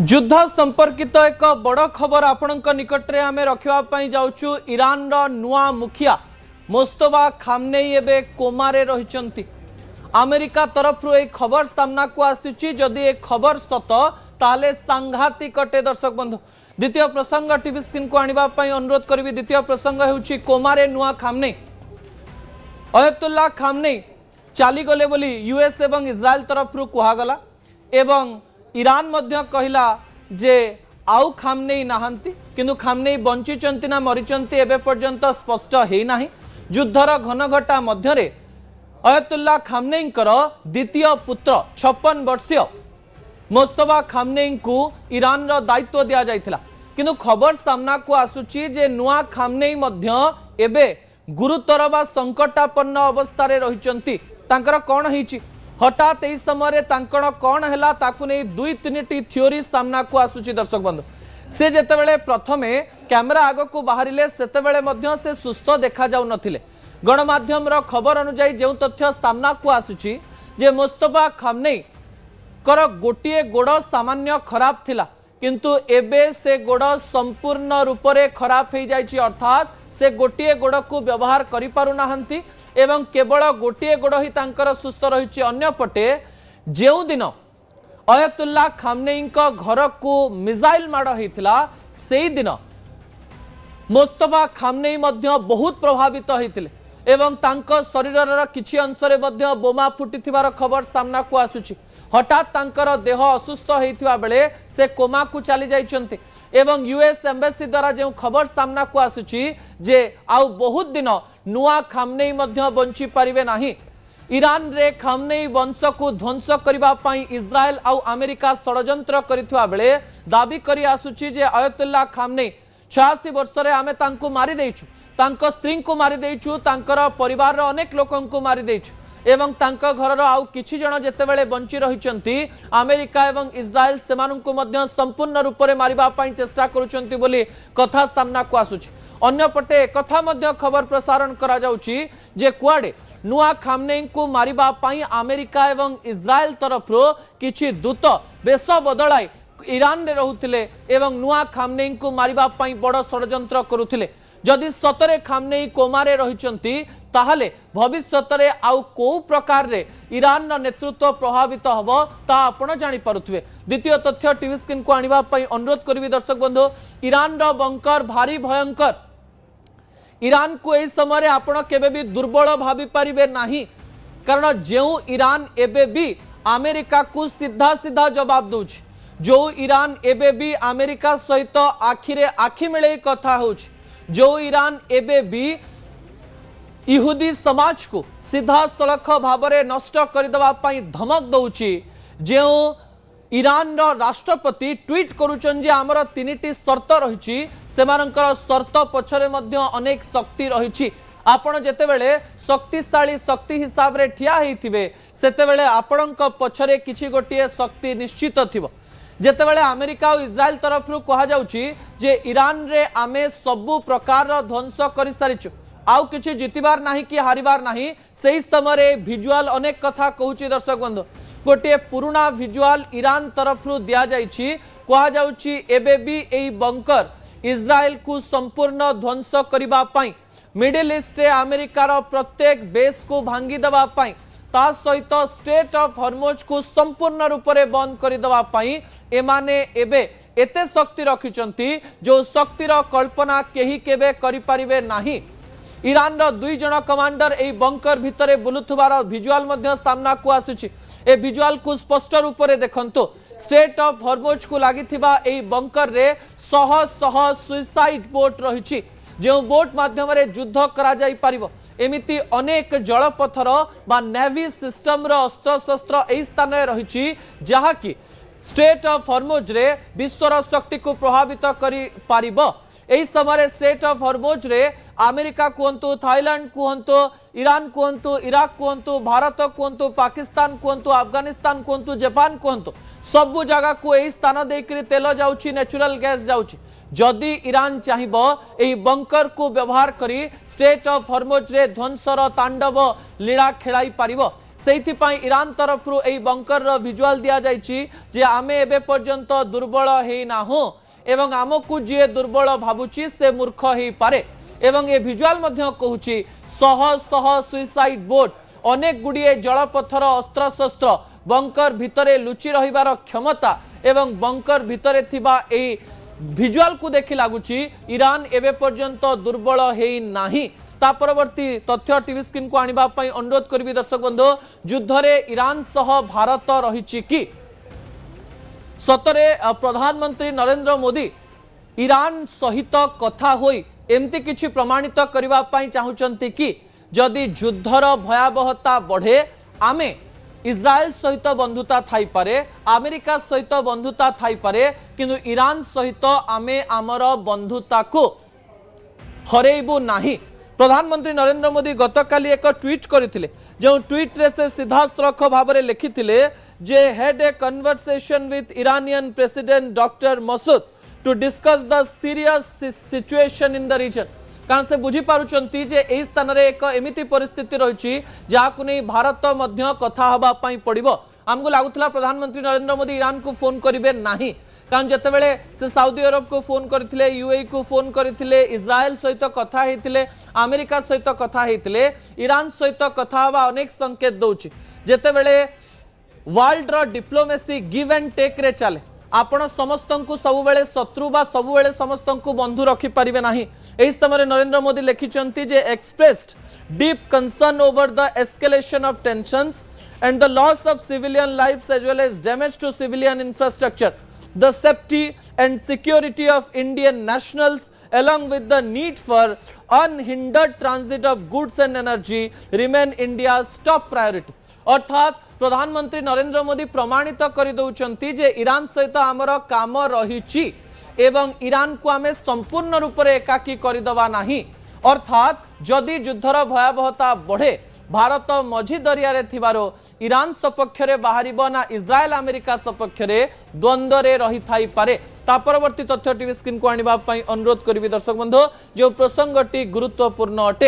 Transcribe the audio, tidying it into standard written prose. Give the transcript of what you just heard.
युद्ध संपर्कित एक बड़ खबर आपण निकट में आम रखापी जाऊँ। ईरान नुआ मुखिया मोस्तफा खामनेई एबे कोमारे रही। अमेरिका तरफ एक खबर सामना को आसी जदि एक खबर सत ताले सांघातिक अटे। दर्शक बंधु द्वितीय प्रसंग टीवी स्क्रीन को आने अनुरोध करी। द्वितीय प्रसंग होउछि कोमारे नुआ खामनेई। अयतुल्ला खामनेई चलीगले बोली यूएस एवं इज्राएल तरफ कहगला एवं ईरान मध्य कहला जे आउ खामनेई नाहंती किंतु खामनेई बंचिचंती ना मरिचंती एबे पर्यंत स्पष्ट है नाही। युद्धर घनघटा मध्यरे अयतुल्ला खामनेईंकर द्वितीय पुत्र 56 वर्षीय मोस्तफा खामनेई को ईरान रो दायित्व दिया जायथिला किंतु खबर सामना को आसुची जे नुआ खामनेई मध्य एबे गुरुतर बा संकटापन्न अवस्था रे रहिचंती। तांकर कोन हिची हठात यही समय कौन है ताकू नहीं दुई तीन थियोरी सामना को आसूची। दर्शक बंधु से जेतेबेले प्रथमे कैमेरा आग को बाहर से सुस्थ देखा जाऊ नथिले। गणमाध्यम खबर अनुसार जो तथ्य सामना को आसूची जे मोस्तफा खामनेई कर गोटे गोड़ सामान्य खराब थिला किंतु एबे से गोड़ संपूर्ण रूप से खराब हो जाइछि। अर्थात से गोटे गोड़ को व्यवहार करि पारु नाहंती एवं केवल गोटे गोड़ ही तांकर सुस्थ रही। अन्य पटे जो दिन अयतुल्ला खामनेई घर को मिसाइल माड़ होता से दिन मोस्तफा खामनेई बहुत प्रभावित होते एवं तांको शरीर किछि अंशरे बोमा फुटिथिबार खबर सामना को आसुछि। हठात तांकर देह असुस्थ होइथिबा बेले से कोमा को चली जाइछन्ते एवं यूएस एम्बेसी द्वारा जो खबर सामना को आसुछि जे आउ बहुत दिन नुआ खामनेई बंची पारिबे नाही। ईरान रे खामनेई वंश को ध्वंस करिबा पई इज्राएल आउ अमेरिका षडयंत्र करिथुआ बेले दाबी करी आसुछि जे अयतुल्ला खामनेई 86 वर्ष रे आमे तांको मारी देइछु, तांको स्त्री को मारी देइछु, तांकर परिवार रो अनेक लोकन को मारी देइछु एवं तांको घरर आउ किछि जण जेतेबेले बंची रहिचंती अमेरिका एवं इज्राएल सेमानंकु मध्य संपूर्ण रूप से मारिबा पई चेष्टा करूचंती बोली कथा सामना को आसुछि। अन्य पटे कथा मध्य खबर प्रसारण करा जाउछि जे कुआडे नुआ खामनेई को मारिबा पई अमेरिका एवं इज्राएल तरफ किछि दूत बेश बदलाई ईरान रे रहुथिले एवं नुआ खामनेई को मारिबा पई बड़ षडयंत्र करुथिले। जदि सतरे खामनेई कोमारे रहिचंती ताहले भविष्यत रे आउ को प्रकार रे ईरान नेतृत्व प्रभावित हबो ता आपण जानि पारुथबे। द्वितीय तथ्य टीवी स्क्रीन को आनिबा पई अनुरोध करबी। दर्शक बंधु ईरान रो बंकर भारी भयंकर। ईरान को एही समय आपण केबे भी दुर्बल भाबी पारिबे नाही कारण जो ईरान एबे भी अमेरिका को सीधा सीधा जवाब दउछि। जो ईरान एबे भी अमेरिका सहित आखिरे आखि मिले कथा होछि। जो ईरान एबे भी इहुदी समाज को सीधा सड़क भाव में नष्ट करदेवा धमक दौची। जो ईरान राष्ट्रपति ट्वीट करुचन जे आमर 3टी शर्त रही शर्त पछरे मध्य अनेक शक्ति रही। आपण जेतेबेले शक्तिशाली शक्ति हिसाब रे ठिया हेथिबे सेतेबेले आपणक पछरे किछि गोटिए शक्ति निश्चित थिबो। जेतेबेले अमेरिका और इज्राएल तरफ कहा जाउची जे ईरान रे आमे सबु प्रकार ध्वंस कर सारिछु आउ किछि जितिबार नाही कि हारिबार नाही सही समय विजुअल अनेक कथा कहूची। दर्शक बंधु गोटे पुराना विजुअल ईरान तरफ दिया जाइछि कहा जाउची एबे भी एई बंकर इज्राएल को संपूर्ण ध्वंस करिबा पई मिडिल ईस्ट रे अमेरिकार प्रत्येक बेस को भांगी देबा पई ता सहित स्ट्रेट ऑफ हॉर्मुज को संपूर्ण रूप से बंद करदेवा एमाने एबे एते शक्ति रखिचंती जो शक्तिर कल्पना केही केबे करि परिबे नाही। ईरान रो 2 जण कमांडर एई बंकर भितरे बुलुथुबार विजुअल मध्य सामना को आसुछि। ए विजुअल को स्पष्ट रूप से देखंतो स्ट्रेट ऑफ हॉर्मुज को लागिथिबा एई बंकर रे शह शह सुइसाइड बोट रहिछि जो बोट माध्यम रे युद्ध करा जाई परिबो। एमिति अनेक जलपथर बा नेवी सिस्टम रो अस्त्र शस्त्र एई स्थान रे रहिछि जहा कि स्ट्रेट ऑफ हॉर्मुज रे विश्वर शक्ति को प्रभावित करि पारिबो। एही समय स्ट्रेट ऑफ हॉर्मुज रे अमेरिका कहतु, थाईलैंड कहतु, ईरान कहतु, इराक कहतु, भारत कहतु, पाकिस्तान कहतु, अफगानिस्तान कहतु, जापान कहतु सबु जगह को एही स्थान देकरी तेल जाउछि, नेचुरल गैस जाउछि। जदि ईरान चाहिबो एही बंकर को व्यवहार करी स्ट्रेट ऑफ हॉर्मुज रे ध्वंसर तांडव लीला खेलाई पारिबो। सेइथिपाई ईरान तरफ यही बंकर विजुआल दिया जाइछि जे आमे एबे पर्यंत दुर्बल हेई नाहु एवं आमको जी दुर्बल भावुची से मूर्ख हेई पारे एवं ए विजुआल मध्य कहूछि शह शह सुइसाइड बोट अनेक गुड़िए जलपथर अस्त्र शस्त्र बंकर भितरे लुचि रहिबार क्षमता एवं बंकर भितरे थिबा एई विजुआल को देखि लागुची ईरान एबे पर्यंत दुर्बल हेई नाही। ता परवर्ती तथ्य टीवी स्क्रीन को आनिबा पई अनुरोध करबी दर्शक बंधु युद्धरे ईरान सह भारत रहिछि कि सतरे प्रधानमंत्री नरेंद्र मोदी ईरान सहित कथा होई एमती किछि प्रमाणित करबा पई चाहुचंती कि जदि युद्धर भयावहता बढ़े आमे इस्राएल सहित बंधुता थाई पारे अमेरिका सहित बंधुता थाई पारे किंतु ईरान सहित आमे आमर बंधुता को हरेबू नाही। प्रधानमंत्री नरेंद्र मोदी गतकाली एक ट्वीट करथिले जो ट्वीट रे से सीधा सड़क भाव में लिखिथिले जे had a conversation with Iranian president doctor Masoud to discuss the serious situation in the region कारण से बुझी पारुचंती जे एही स्थान रे एक एमिति परिस्थिति रहिछि जाहाकु नै भारत मध्य कथा हबा पई पड़िबो। हमको लागुतला प्रधानमंत्री नरेंद्र मोदी ईरान को फोन करिवे नाही कारण जेतेबेले से सऊदी अरब को फोन करथिले यूएई को फोन करथिले इस्राएल सहित कथा हेतिले अमेरिका सहित कथा हेतिले ईरान सहित कथा हबा अनेक संकेत दउछि जेतेबेले वर्ल्ड रो डिप्लोमेसी गिव एंड टेक रे चले आपण समस्त को सबुबेले शत्रु बा सबुबेले समस्त को बंधु रखि परिबे नाही। एही समय नरेंद्र मोदी लिखिचंती जे expressed deep concern over the escalation of tensions and the loss of civilian lives as well as damage to civilian infrastructure the safety and security of Indian nationals along with the need for unhindered transit of goods and energy remain India's top priority। अर्थात प्रधानमंत्री नरेंद्र मोदी प्रमाणित कर दउचंती जे Iran सहित आमर काम रहिछि एवं Iran को आमे संपूर्ण रूप से एकाकी करदबा नाही अर्थात जदि युद्धर भयावहता बढ़े भारत मझी दरिया रे थिबारो ईरान सपक्ष रे बाहरिबो ना इस्राएल अमेरिका सपक्ष रे द्वंद्व रे रही थाई पारे। ता परवर्ती तथ्य टीवी स्क्रीन को आनिबा पई अनुरोध करबी दर्शक बंधु जो प्रसंगटी गुरुत्वपूर्ण अटे।